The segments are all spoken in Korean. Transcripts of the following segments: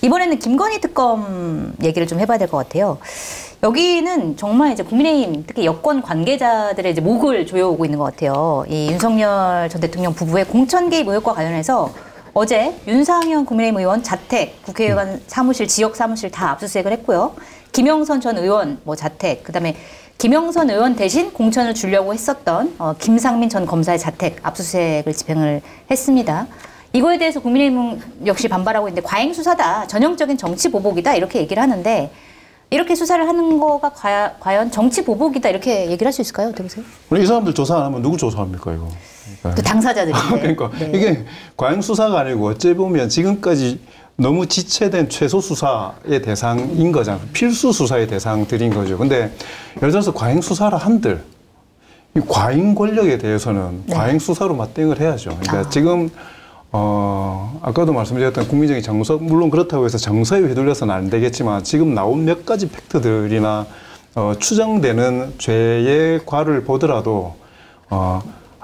이번에는 김건희 특검 얘기를 좀 해봐야 될 것 같아요. 여기는 정말 이제 국민의힘 특히 여권 관계자들의 이제 목을 조여오고 있는 것 같아요. 이 윤석열 전 대통령 부부의 공천 개입 의혹과 관련해서 어제 윤상현 국민의힘 의원 자택, 국회의원 사무실, 지역 사무실 다 압수수색을 했고요. 김영선 전 의원 뭐 자택, 그다음에 김영선 의원 대신 공천을 주려고 했었던 김상민 전 검사의 자택 압수수색을 집행을 했습니다. 이거에 대해서 국민의힘은 역시 반발하고 있는데 과잉 수사다, 전형적인 정치 보복이다 이렇게 얘기를 하는데 이렇게 수사를 하는 거가 과연 정치 보복이다 이렇게 얘기를 할 수 있을까요? 어떻게 보세요? 이 사람들 조사 안 하면 누구 조사합니까 이거? 그 당사자들인데. 그러니까 네. 이게 과잉 수사가 아니고 어찌 보면 지금까지 너무 지체된 최소 수사의 대상인 거잖아요. 필수 수사의 대상들인 거죠. 근데 예를 들어서 과잉 수사를 한들 이 과잉 권력에 대해서는 네. 과잉 수사로 맞대응을 해야죠. 그러니까 지금 아까도 말씀드렸던 국민적인 정서, 물론 그렇다고 해서 정서에 휘둘려서는 안 되겠지만 지금 나온 몇 가지 팩트들이나 추정되는 죄의 과를 보더라도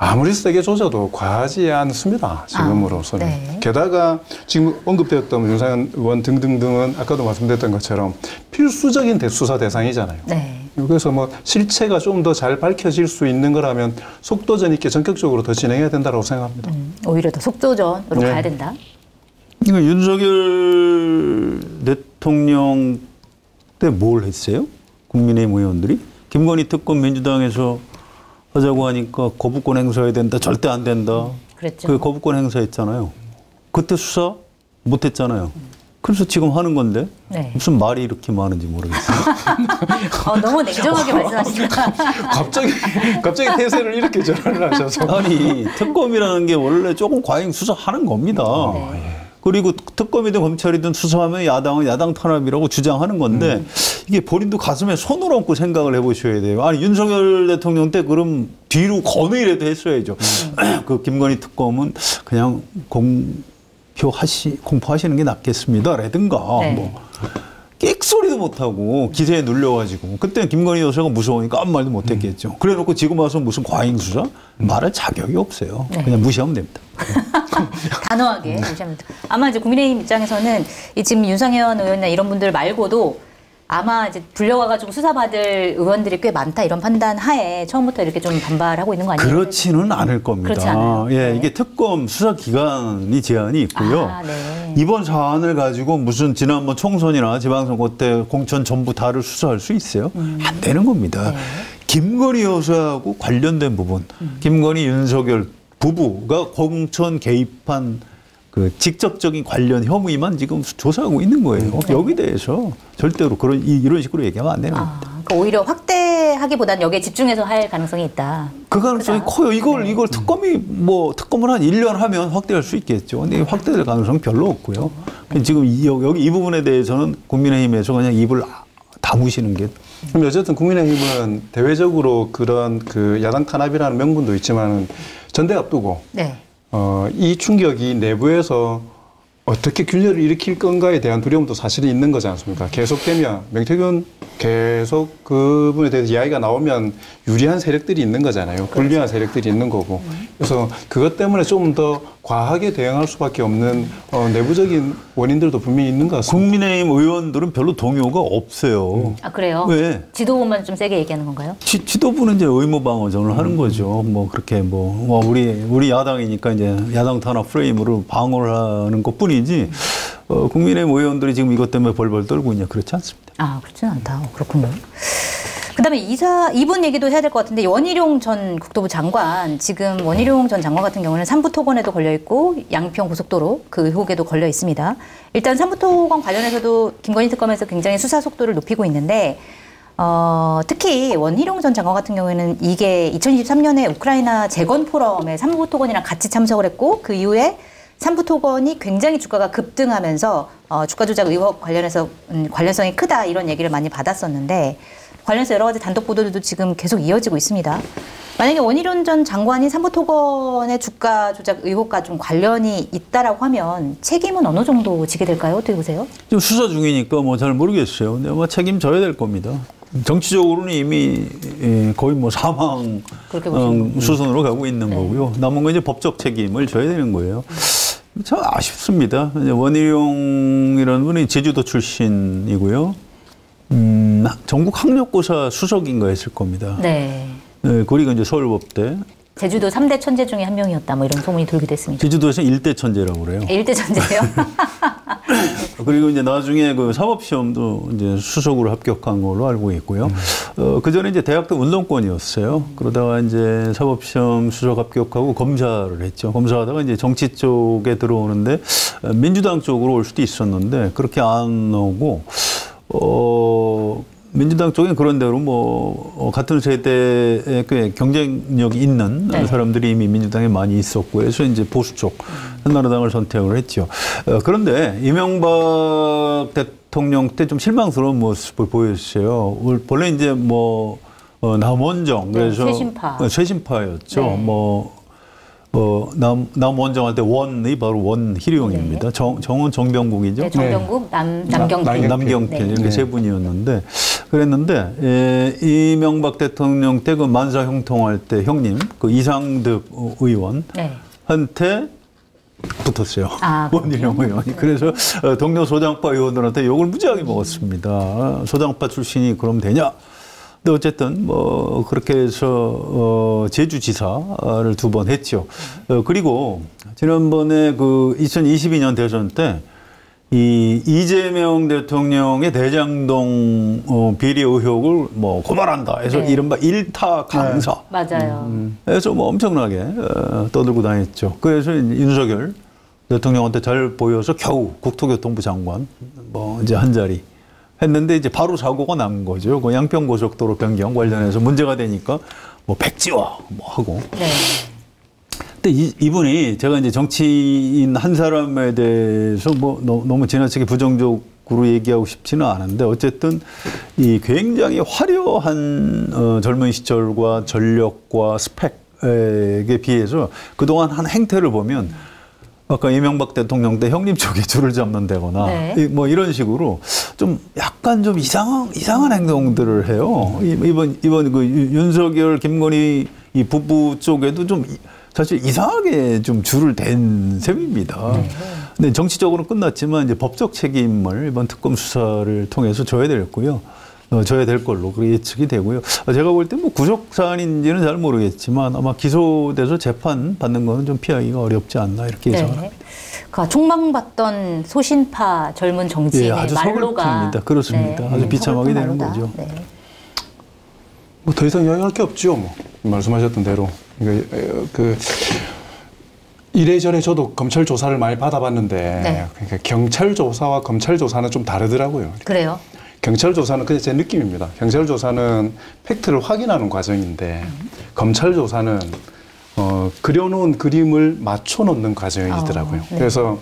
아무리 세게 조져도 과하지 않습니다. 지금으로서는. 네. 게다가 지금 언급되었던 윤상현 의원 등등등은 아까도 말씀드렸던 것처럼 필수적인 수사 대상이잖아요. 네. 그래서 뭐 실체가 좀 더 잘 밝혀질 수 있는 거라면 속도전 있게 전격적으로 더 진행해야 된다고 생각합니다. 오히려 더 속도전으로 네. 가야 된다. 이거 윤석열 대통령 때 뭘 했어요? 국민의힘 의원들이? 김건희 특검 민주당에서 하자고 하니까 거부권 행사해야 된다. 절대 안 된다. 그랬죠. 그 거부권 행사했잖아요. 그때 수사 못 했잖아요. 그래서 지금 하는 건데 네. 무슨 말이 이렇게 많은지 모르겠어요. 너무 냉정하게 말씀하신다. 갑자기 태세를 이렇게 전환을 하셔서. 아니 특검이라는 게 원래 조금 과잉 수사하는 겁니다. 네. 그리고 특검이든 검찰이든 수사하면 야당은 야당 탄압이라고 주장하는 건데 이게 본인도 가슴에 손을 얹고 생각을 해보셔야 돼요. 아니 윤석열 대통령 때 그럼 뒤로 건의라도 했어야죠. 그 김건희 특검은 그냥 공포하시는 게 낫겠습니다라든가 네. 뭐 끽소리도 못하고 기세에 눌려가지고 그때는 김건희 여사가 무서우니까 아무 말도 못했겠죠. 그래놓고 지금 와서 무슨 과잉 수사? 말할 자격이 없어요. 네. 그냥 무시하면 됩니다. 단호하게 무시합니다. 아마 이제 국민의힘 입장에서는 이 지금 윤상현 의원이나 이런 분들 말고도 아마 이제 불려와가지고 수사받을 의원들이 꽤 많다 이런 판단 하에 처음부터 이렇게 좀 반발하고 있는 거 아니에요? 그렇지는 않을 겁니다. 그렇지 않아요. 예, 네. 이게 특검 수사 기간이 제한이 있고요. 네. 이번 사안을 가지고 무슨 지난번 총선이나 지방선거 때 공천 전부 다를 수사할 수 있어요? 안 되는 겁니다. 네. 김건희 여사하고 관련된 부분, 김건희 윤석열 부부가 공천 개입한 그 직접적인 관련 혐의만 지금 조사하고 있는 거예요. 네. 여기 대해서 절대로 이런 식으로 얘기하면 안 되는 겁니다. 그러니까 오히려 확대하기보다는 여기에 집중해서 할 가능성이 있다. 그 가능성이 크다. 커요. 이걸 특검을 한 1년 하면 확대할 수 있겠죠. 근데 확대될 가능성은 별로 없고요. 지금 여기 이 부분에 대해서는 국민의힘에서 그냥 입을 다무시는 게. 그럼 어쨌든 국민의힘은 대외적으로 그런 그 야당 탄압이라는 명분도 있지만 전대 앞두고 네. 이 충격이 내부에서 어떻게 균열을 일으킬 건가에 대한 두려움도 사실은 있는 거지 않습니까? 계속되면 명태균 계속 그 부분에 대해서 이야기가 나오면 유리한 세력들이 있는 거잖아요. 불리한 세력들이 있는 거고. 그래서 그것 때문에 좀 더 과하게 대응할 수밖에 없는 내부적인 원인들도 분명히 있는 것 같습니다. 국민의힘 의원들은 별로 동요가 없어요. 아 그래요? 왜? 지도부만 좀 세게 얘기하는 건가요? 지도부는 이제 의무방어전을 하는 거죠. 뭐 그렇게 우리 야당이니까 이제 야당 탄압 프레임으로 방어를 하는 것뿐이지. 국민의힘 의원들이 지금 이것 때문에 벌벌 떨고 있냐 그렇지 않습니다. 아 그렇지는 않다. 그렇군요. 그다음에 이분 얘기도 해야 될 것 같은데 원희룡 전 국토부 장관 지금 원희룡 전 장관 같은 경우는 삼부토건에도 걸려 있고 양평 고속도로 그 의혹에도 걸려 있습니다. 일단 삼부토건 관련해서도 김건희 특검에서 굉장히 수사 속도를 높이고 있는데 특히 원희룡 전 장관 같은 경우에는 이게 2023년에 우크라이나 재건 포럼에 삼부토건이랑 같이 참석을 했고 그 이후에 삼부토건이 굉장히 주가가 급등하면서 주가 조작 의혹 관련해서 관련성이 크다 이런 얘기를 많이 받았었는데 관련해서 여러 가지 단독 보도들도 지금 계속 이어지고 있습니다. 만약에 원희룡 전 장관이 삼부토건의 주가 조작 의혹과 좀 관련이 있다라고 하면 책임은 어느 정도 지게 될까요? 어떻게 보세요? 지금 수사 중이니까 뭐 잘 모르겠어요. 근데 아마 책임져야 될 겁니다. 정치적으로는 이미 거의 뭐 사망 수순으로 가고 있는 거고요. 남은 건 이제 법적 책임을 져야 되는 거예요. 참 아쉽습니다. 원희룡이라는 분이 제주도 출신이고요. 전국 학력고사 수석인가 했을 겁니다. 네. 네, 그리고 이제 서울법대. 제주도 3대 천재 중에 한 명이었다. 뭐 이런 소문이 돌기도 했습니다. 제주도에서 일대 천재라고 그래요. 일대 천재예요? 그리고 이제 나중에 그 사법시험도 이제 수석으로 합격한 걸로 알고 있고요. 그 전에 이제 대학도 운동권이었어요. 그러다가 이제 사법시험 수석 합격하고 검사를 했죠. 검사하다가 이제 정치 쪽에 들어오는데 민주당 쪽으로 올 수도 있었는데 그렇게 안 오고, 민주당 쪽엔 그런 대로 뭐 같은 세대에 꽤 경쟁력이 있는 네. 사람들이 이미 민주당에 많이 있었고 그래서 이제 보수 쪽 한나라당을 선택을 했죠. 그런데 이명박 대통령 때 좀 실망스러운 모습을 보였어요. 원래 이제 뭐 남원정 네, 그래서 네. 쇄신파였죠. 남원정한테 원이 바로 원희룡입니다. 정은 정병국이죠. 네, 정병국, 남경필. 남경필 네. 이렇게 세 분이었는데 그랬는데 이명박 대통령 때 그 만사 형통할 때 형님 그 이상득 의원한테 네. 붙었어요. 아, 원희룡 의원이. 그래서 동료 소장파 의원들한테 욕을 무지하게 먹었습니다. 소장파 출신이 그럼 되냐? 근데 어쨌든 뭐 그렇게 해서 제주지사를 2번 했죠. 그리고 지난번에 그 2022년 대선 때 이 이재명 대통령의 대장동 비리 의혹을 뭐 고발한다 해서 네. 이른바 일타 강사. 맞아요. 그래서 뭐 엄청나게 떠들고 다녔죠. 그래서 윤석열 대통령한테 잘 보여서 겨우 국토교통부 장관 뭐 이제 한 자리 했는데 이제 바로 사고가 난 거죠. 그 양평고속도로 변경 관련해서 문제가 되니까 뭐 백지화 뭐 하고. 네. 근데 이분이 제가 이제 정치인 한 사람에 대해서 뭐 너무 지나치게 부정적으로 얘기하고 싶지는 않은데 어쨌든 이 굉장히 화려한 젊은 시절과 전력과 스펙에 비해서 그동안 한 행태를 보면 아까 이명박 대통령 때 형님 쪽에 줄을 잡는다거나 네. 뭐 이런 식으로 좀 약간 좀 이상한 행동들을 해요. 이번 그 윤석열 김건희 이 부부 쪽에도 좀 사실 이상하게 좀 줄을 댄 셈입니다. 네. 근데 정치적으로 끝났지만 이제 법적 책임을 이번 특검 수사를 통해서 져야 되겠고요. 져야 될 걸로 그렇게 예측이 되고요. 제가 볼 때 뭐 구속 사안인지는 잘 모르겠지만 아마 기소돼서 재판 받는 거는 좀 피하기가 어렵지 않나 이렇게 예상을 합니다. 그러니까 촉망받던 소신파 젊은 정치인의 아주 말로가 서글픕니다. 그렇습니다. 아주 비참하게 되는 말로다. 거죠. 네. 뭐 더 이상 이야기할 게 없죠. 뭐 말씀하셨던 대로 그 이래저래 저도 검찰 조사를 많이 받아봤는데 네. 그러니까 경찰 조사와 검찰 조사는 좀 다르더라고요. 그래요? 경찰 조사는 그냥 제 느낌입니다. 경찰 조사는 팩트를 확인하는 과정인데 검찰 조사는 그려놓은 그림을 맞춰놓는 과정이더라고요. 네. 그래서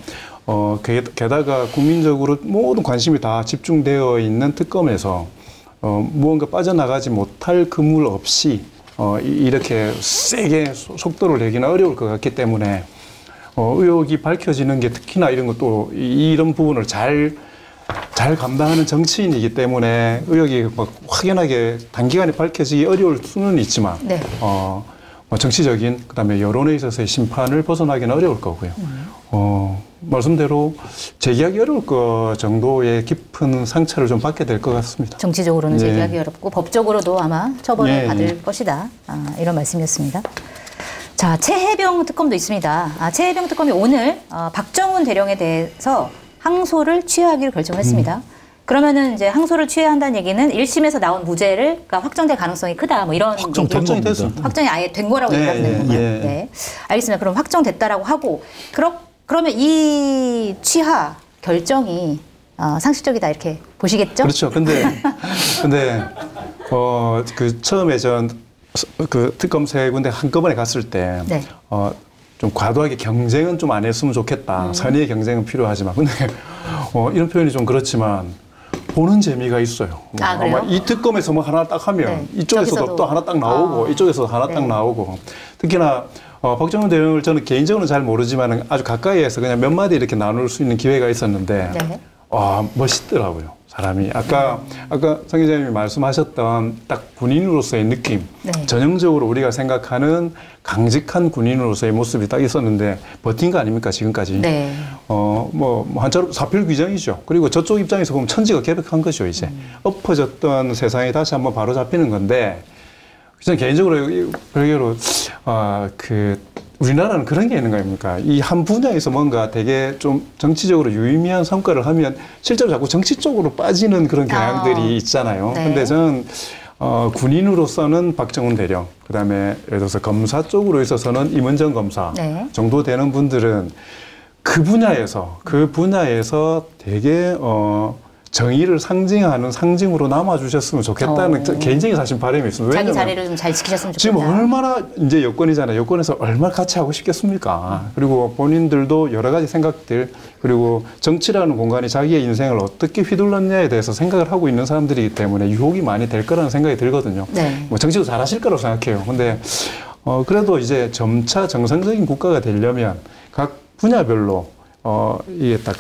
게다가 국민적으로 모든 관심이 다 집중되어 있는 특검에서 무언가 빠져나가지 못할 그물 없이 이렇게 세게 속도를 내기는 어려울 것 같기 때문에 의혹이 밝혀지는 게 특히나 이런 것도 이런 부분을 잘 감당하는 정치인이기 때문에 의혹이 막 확연하게 단기간에 밝혀지기 어려울 수는 있지만 네. 정치적인 그다음에 여론에 있어서의 심판을 벗어나기는 어려울 거고요. 말씀대로 제기하기 어려울 것 정도의 깊은 상처를 좀 받게 될 것 같습니다. 정치적으로는 예. 제기하기 어렵고 법적으로도 아마 처벌을 예, 받을 예. 것이다. 이런 말씀이었습니다. 자, 최혜병 특검도 있습니다. 최혜병 특검이 오늘 박정훈 대령에 대해서 항소를 취하하기로 결정을 했습니다. 그러면은 이제 항소를 취해야 한다는 얘기는 1심에서 나온 무죄를 그러니까 확정될 가능성이 크다. 뭐 이런 확정된 확정이 겁니다. 됐습니다. 확정이 아예 된 거라고 네, 얘기하는 예, 건가요? 예. 네. 알겠습니다. 그럼 확정됐다라고 하고 그러면 이 취하 결정이 상식적이다 이렇게 보시겠죠? 그렇죠. 근데 그 처음에 그 특검 3군데 한꺼번에 갔을 때 네. 좀 과도하게 경쟁은 좀 안 했으면 좋겠다. 선의의 경쟁은 필요하지만 근데 이런 표현이 좀 그렇지만 보는 재미가 있어요. 아, 그래요? 이 특검에서 뭐 하나 딱 하면 네. 이쪽에서도 저기서도. 또 하나 딱 나오고 이쪽에서도 하나 딱 네. 나오고 특히나 박정훈 대령을 저는 개인적으로는 잘 모르지만 아주 가까이에서 그냥 몇 마디 이렇게 나눌 수 있는 기회가 있었는데 네. 멋있더라고요. 사람이 아까 성 기자님이 말씀하셨던 딱 군인으로서의 느낌, 네. 전형적으로 우리가 생각하는 강직한 군인으로서의 모습이 딱 있었는데 버틴 거 아닙니까 지금까지? 네. 뭐 한자로 사필귀정이죠. 그리고 저쪽 입장에서 보면 천지가 개벽한 거죠 이제. 엎어졌던 세상이 다시 한번 바로 잡히는 건데, 저는 개인적으로 별개로 우리나라는 그런 게 있는 거 아닙니까? 이 한 분야에서 뭔가 되게 좀 정치적으로 유의미한 성과를 하면 실제로 자꾸 정치 쪽으로 빠지는 그런 경향들이 있잖아요. 네. 근데 저는 군인으로서는 박정훈 대령, 그다음에 예를 들어서 검사 쪽으로 있어서는 임은정 검사 네. 정도 되는 분들은 그 분야에서 되게 정의를 상징하는 상징으로 남아주셨으면 좋겠다는 개인적인 사실 바람이 있습니다. 자기 자리를 좀 잘 지키셨으면 좋겠다. 지금 얼마나 이제 여권이잖아요. 여권에서 얼마나 같이 하고 싶겠습니까? 그리고 본인들도 여러 가지 생각들, 그리고 정치라는 공간이 자기의 인생을 어떻게 휘둘렀냐에 대해서 생각을 하고 있는 사람들이기 때문에 유혹이 많이 될 거라는 생각이 들거든요. 네. 뭐 정치도 잘하실 거라고 생각해요. 근데 그래도 이제 점차 정상적인 국가가 되려면 각 분야별로 이게 딱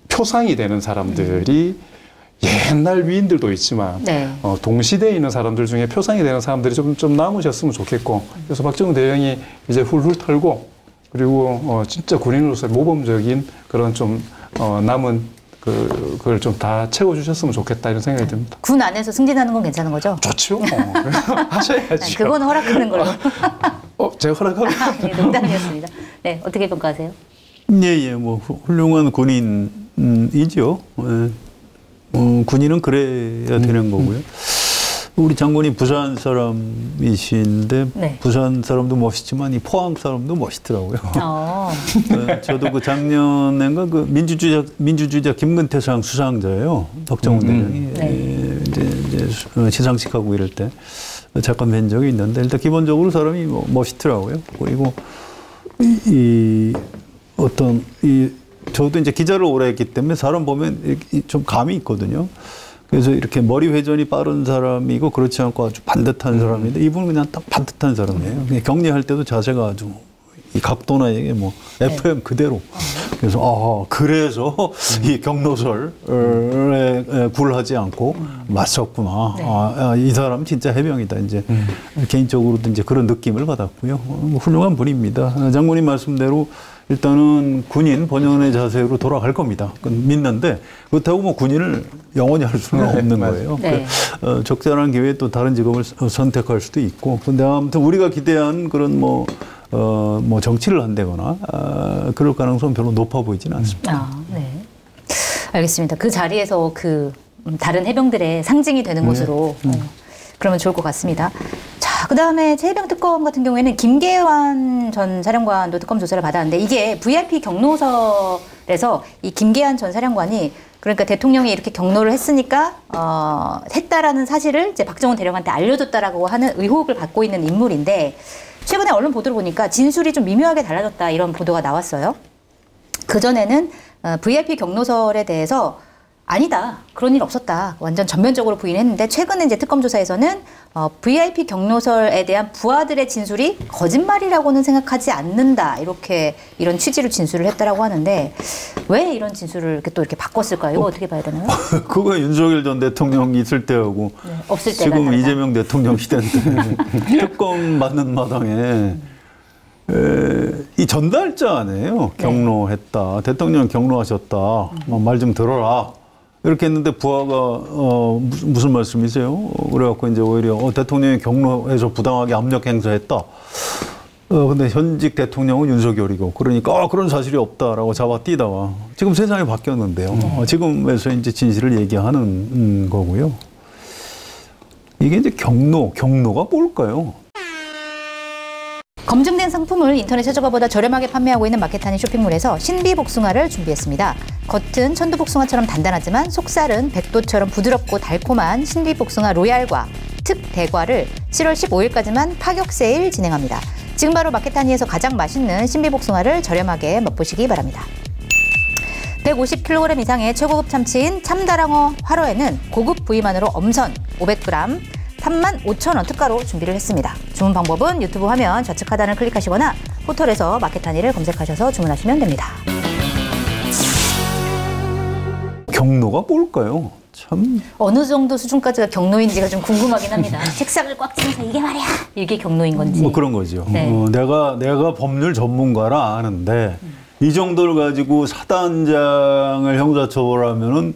표상이 되는 사람들이 옛날 위인들도 있지만 네. 동시대에 있는 사람들 중에 표상이 되는 사람들이 좀 남으셨으면 좋겠고, 그래서 박정훈 대령이 이제 훌훌 털고, 그리고 진짜 군인으로서의 모범적인 그런 좀 남은 그걸 좀 다 채워주셨으면 좋겠다 이런 생각이 듭니다. 군 안에서 승진하는 건 괜찮은 거죠? 좋죠. 하셔야죠. 그건 허락하는 걸로. 제가 허락하고. 네, 농담이었습니다. 네, 어떻게 평가하세요? 예, 뭐 훌륭한 군인이죠. 예. 군인은 그래야 되는 거고요. 우리 장군이 부산 사람이신데 네. 부산 사람도 멋있지만 이 포항 사람도 멋있더라고요. 저도 그 작년인가 그 민주주의자 김근태상 수상자예요. 박정훈 대령이 네. 이제 시상식 하고 이럴 때 잠깐 뵌 적이 있는데 일단 기본적으로 사람이 멋있더라고요. 그리고 저도 이제 기자를 오래 했기 때문에 사람 보면 좀 감이 있거든요. 그래서 이렇게 머리 회전이 빠른 사람이고 그렇지 않고 아주 반듯한 사람인데 이분은 그냥 딱 반듯한 사람이에요. 그냥 격리할 때도 자세가 아주 이 각도나 이게 뭐 FM 그대로. 그래서 그래서 이 경로설에 굴하지 않고 맞섰구나. 이 사람 진짜 해병이다. 이제 개인적으로도 이제 그런 느낌을 받았고요. 훌륭한 분입니다. 장군님 말씀대로 일단은 군인 본연의 자세로 돌아갈 겁니다. 믿는데 그렇다고 뭐 군인을 영원히 할 수는 없는 거예요. 네. 적절한 기회에 또 다른 직업을 선택할 수도 있고. 근데 아무튼 우리가 기대한 그런 뭐 정치를 한다거나 그럴 가능성은 별로 높아 보이지는 않습니다. 네. 알겠습니다. 그 자리에서 다른 해병들의 상징이 되는 곳으로 그러면 좋을 것 같습니다. 자, 그다음에 최해병 특검 같은 경우에는 김계환 전 사령관도 특검 조사를 받았는데 이게 VIP 경로설에서 이 김계환 전 사령관이 그러니까 대통령이 이렇게 경로를 했으니까 했다라는 사실을 이제 박정훈 대령한테 알려줬다라고 하는 의혹을 받고 있는 인물인데 최근에 언론 보도를 보니까 진술이 좀 미묘하게 달라졌다 이런 보도가 나왔어요. 그전에는 VIP 경로설에 대해서 아니다. 그런 일 없었다. 완전 전면적으로 부인했는데 최근에 이제 특검 조사에서는 VIP 경로설에 대한 부하들의 진술이 거짓말이라고는 생각하지 않는다. 이런 취지로 진술을 했다라고 하는데 왜 이런 진술을 이렇게 바꿨을까요? 이거 어떻게 봐야 되나요? 그거 윤석열 전 대통령이 있을 때하고 없을 때가 지금 다르다. 이재명 대통령 시대인데 특검 받는 마당에 이 전달자 아니에요. 경로했다. 대통령 경로하셨다. 말 좀 들어라. 이렇게 했는데 부하가 무슨 말씀이세요? 그래갖고 이제 오히려 대통령이 경로해서 부당하게 압력 행사했다. 근데 현직 대통령은 윤석열이고 그러니까 그런 사실이 없다라고 잡아뛰다가 지금 세상이 바뀌었는데요. 지금에서 이제 진실을 얘기하는 거고요. 이게 이제 경로가 뭘까요? 검증된 상품을 인터넷 최저가보다 저렴하게 판매하고 있는 마켓하니 쇼핑몰에서 신비 복숭아를 준비했습니다. 겉은 천도 복숭아처럼 단단하지만 속살은 백도처럼 부드럽고 달콤한 신비 복숭아 로얄과 특 대과를 7월 15일까지만 파격 세일 진행합니다. 지금 바로 마켓하니에서 가장 맛있는 신비 복숭아를 저렴하게 맛보시기 바랍니다. 150kg 이상의 최고급 참치인 참다랑어 화로에는 고급 부위만으로 엄선 500g 35,000원 특가로 준비를 했습니다. 주문 방법은 유튜브 화면 좌측 하단을 클릭하시거나 포털에서 마켓하니를 검색하셔서 주문하시면 됩니다. 경로가 뭘까요? 참 어느 정도 수준까지가 경로인지가 좀 궁금하긴 합니다. 책상을 꽉 쥐면서 이게 말이야 이게 경로인 건지. 뭐 그런 거죠. 네. 내가 법률 전문가라 아는데 이 정도를 가지고 사단장을 형사처벌하면은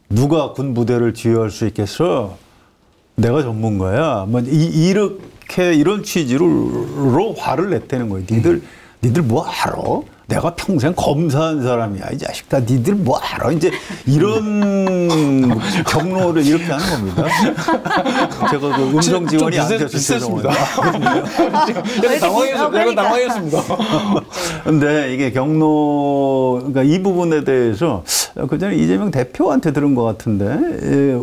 누가 군 부대를 지휘할 수 있겠어? 내가 전문가야. 뭐 이렇게 이런 취지로 화를 냈다는 거예요. 니들 뭐 알아? 내가 평생 검사한 사람이야. 이 자식 다 니들 뭐 알아? 이제 이런 경로를 이렇게 하는 겁니다. 제가 그 음성 지원이 안 돼서 죄송합니다. 약간 당황했습니다. 근데 이게 경로, 그러니까 이 부분에 대해서 그 전에 이재명 대표한테 들은 것 같은데,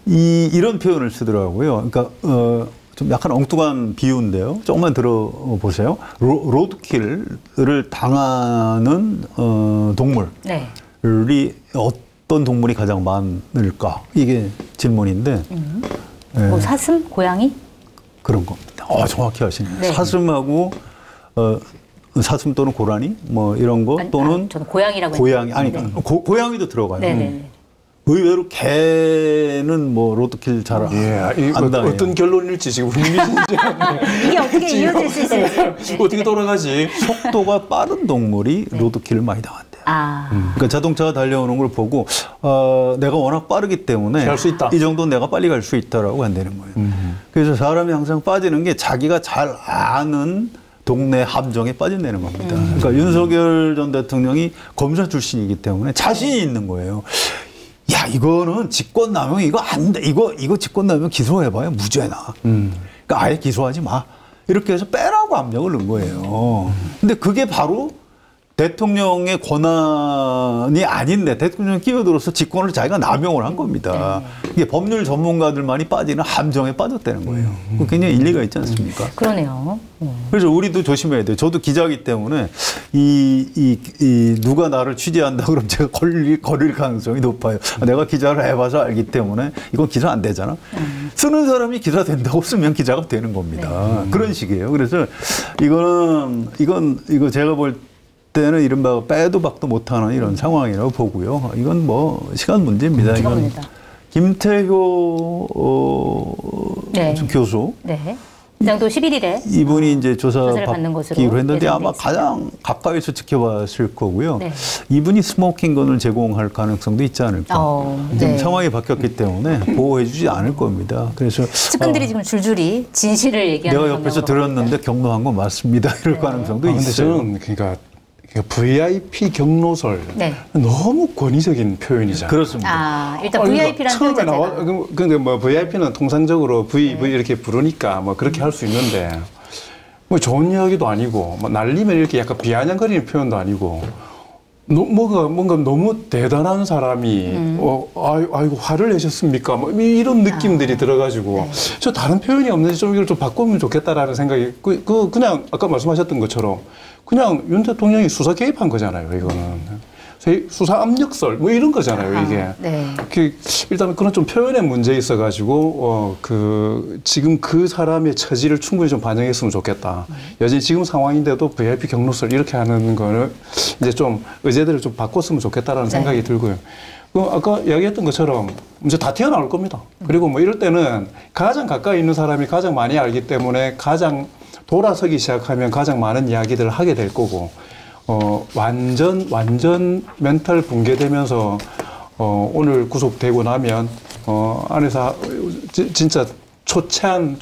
이런 표현을 쓰더라고요. 그러니까, 좀 약간 엉뚱한 비유인데요. 조금만 들어보세요. 로드킬을 당하는 동물이 네. 어떤 동물이 가장 많을까? 이게 질문인데. 네. 뭐 사슴, 고양이? 그런 겁니다. 정확히 하시네요. 네. 사슴하고 사슴 또는 고라니 뭐 이런 거 또는 저는 고양이라고 고양이 했는데. 아니 고양이도 들어가요. 네네. 의외로 개는 뭐 로드킬 잘 안 당해요. 어떤 결론일지 지금 흥미진진한데 이게 어떻게 이어질 수 있을지. 어떻게 돌아가지? 속도가 빠른 동물이 로드킬을 많이 당한대요. 그러니까 자동차가 달려오는 걸 보고 내가 워낙 빠르기 때문에 피할 수 있다. 이 정도는 내가 빨리 갈 수 있다라고 한다는 거예요. 그래서 사람이 항상 빠지는 게 자기가 잘 아는 동네 함정에 빠진다는 겁니다. 그러니까 윤석열 전 대통령이 검사 출신이기 때문에 자신이 있는 거예요. 야, 이거는 직권남용 이거 안 돼. 이거 직권남용 기소해봐야 무죄나. 그러니까 아예 기소하지 마. 이렇게 해서 빼라고 압력을 넣은 거예요. 근데 그게 바로 대통령의 권한이 아닌데 대통령이 끼어들어서 직권을 자기가 남용을 한 겁니다. 이게 법률 전문가들만이 빠지는 함정에 빠졌다는 거예요. 굉장히 일리가 있지 않습니까? 그러네요. 그래서 우리도 조심해야 돼요. 저도 기자이기 때문에 누가 나를 취재한다 그러면 제가 걸릴 가능성이 높아요. 내가 기자를 해봐서 알기 때문에 이건 기사 안 되잖아. 쓰는 사람이 기사 된다고 쓰면 기자가 되는 겁니다. 네. 그런 식이에요. 그래서 이거 제가 볼 때는 이른바 빼도 박도 못하는 이런 상황이라고 보고요. 이건 뭐 시간 문제입니다. 이건 김태효 네. 교수. 네. 당도 11일에 이분이 이제 조사를 받는 것으로 받기로 했는데 아마 있습니다. 가장 가까이서 지켜봤을 거고요. 네. 이분이 스모킹건을 제공할 가능성도 있지 않을까. 지금 네. 상황이 바뀌었기 때문에 보호해주지 않을 겁니다. 그래서 측근들이 지금 줄줄이 진실을 얘기하는 내가 옆에서 들었는데 경로한 건 맞습니다. 이럴 가능성도 근데 있어요. 저는 그러니까 VIP 경로설 네. 너무 권위적인 표현이잖아요. 그렇습니다. 일단 VIP라는 처음에 표현 나와 자체가. 근데 뭐 VIP는 통상적으로 V 이렇게 부르니까 뭐 그렇게 할 수 있는데 뭐 좋은 이야기도 아니고 뭐 날리면 이렇게 약간 비아냥거리는 표현도 아니고 뭔가 너무 대단한 사람이 아이고 화를 내셨습니까? 뭐 이런 느낌들이 들어가지고 저 다른 표현이 없는지 좀 이걸 좀 바꾸면 좋겠다라는 생각이 그냥 아까 말씀하셨던 것처럼 그냥 윤 대통령이 수사 개입한 거잖아요. 이거는 수사 압력설 뭐 이런 거잖아요. 이게 네. 일단 그런 좀 표현의 문제 있어가지고 지금 그 사람의 처지를 충분히 좀 반영했으면 좋겠다. 여전히 지금 상황인데도 VIP 경로설 이렇게 하는 거는 이제 좀 의제들을 좀 바꿨으면 좋겠다라는 생각이 들고요. 아까 이야기했던 것처럼 이제 다 튀어나올 겁니다. 그리고 뭐 이럴 때는 가장 가까이 있는 사람이 가장 많이 알기 때문에 가장 돌아서기 시작하면 가장 많은 이야기들을 하게 될 거고, 완전 멘탈 붕괴되면서, 오늘 구속되고 나면, 안에서 진짜 초췌한,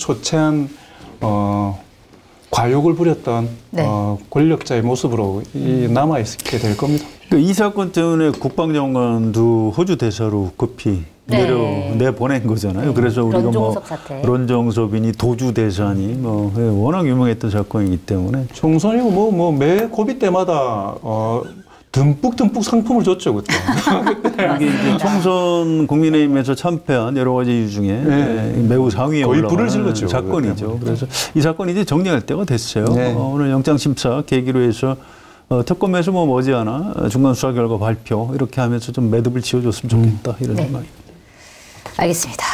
과욕을 부렸던, 네. 권력자의 모습으로 남아있게 될 겁니다. 이 사건 때문에 국방장관도 호주 대사로 급히 내보낸 거잖아요. 그래서 우리가 런종섭 사태. 런정섭이니 도주 대사니 워낙 유명했던 사건이기 때문에 총선이고 매 고비 때마다 듬뿍 상품을 줬죠 그때. 이게 이제 총선 국민의힘에서 참패한 여러 가지 이유 중에 매우 상위에 거의 불을 올라가는 질렀죠, 사건이죠. 그래서 이 사건이 이제 정리할 때가 됐어요. 네. 오늘 영장 심사 계기로 해서 특검에서 머지않아 중간 수사 결과 발표 이렇게 하면서 좀 매듭을 지어줬으면 좋겠다 이런 생각입니다. 알겠습니다.